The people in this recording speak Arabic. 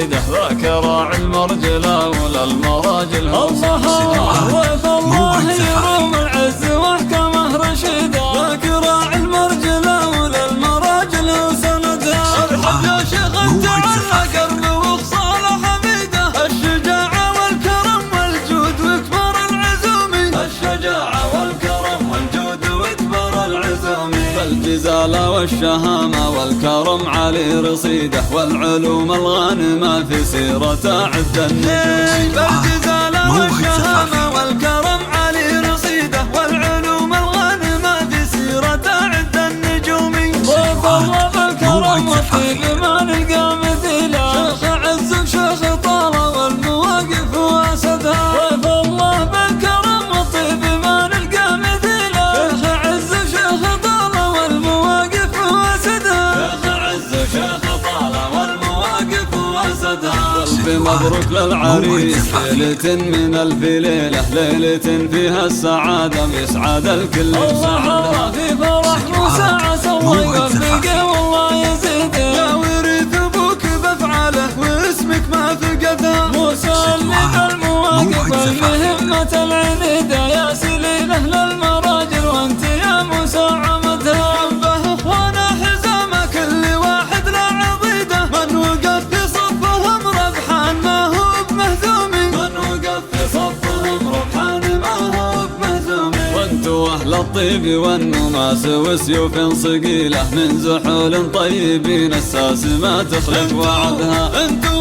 رصيده ذاك راعي المرجله ولا المراجل. الله ويف الله يروم العز واحكامه رشيده ذاك راعي المرجله ولا المراجل وسندها. ارحب يا شيخ انت على قرب وخصاله حميده الشجاعه والكرم والجود واكبر العزومي. الشجاعه والكرم والجود واكبر العزومي. الجزالة والشهامة والكرم علي رصيده والعلوم الغانمة في سيرته عد النجوم. الجزالة والشهامة والكرم علي رصيده والعلوم الغانمة في سيرته عد النجوم. ضيف الله بالكرم والطيب ما نلقى مثيله شيخ عز وشيخ طالة والمواقف واسدها. ضيف الله بالكرم والطيب ما نلقى مثيله شيخ عز وشيخ طالة والمواقف واسدها. شيخ عز وشيخ طالة والمواقف واسدها. ألف مبروك للعريس ليلة من ألف ليلة ليلة فيها السعادة بإسعاد الكل الله في فرح موسى عسى الله يوفقه والله يزيده. يا ورث أبوك بأفعاله واسمك ما فقده. موسى اللي بالمواقف المهمة العنيدة يا سليله للمراجل وانت يا موسى عمدها. جنبه اخوانا حزامه كل واحد له عضيده من وقف في صفهم ربحان ما هو بمهزومي. من وقف في صفهم ربحان ما هو بمهزومي. وانتو اهل الطيب والنماس وسيوف صقيله من زحول طيبين الساس ما تخلف وعدها. انتو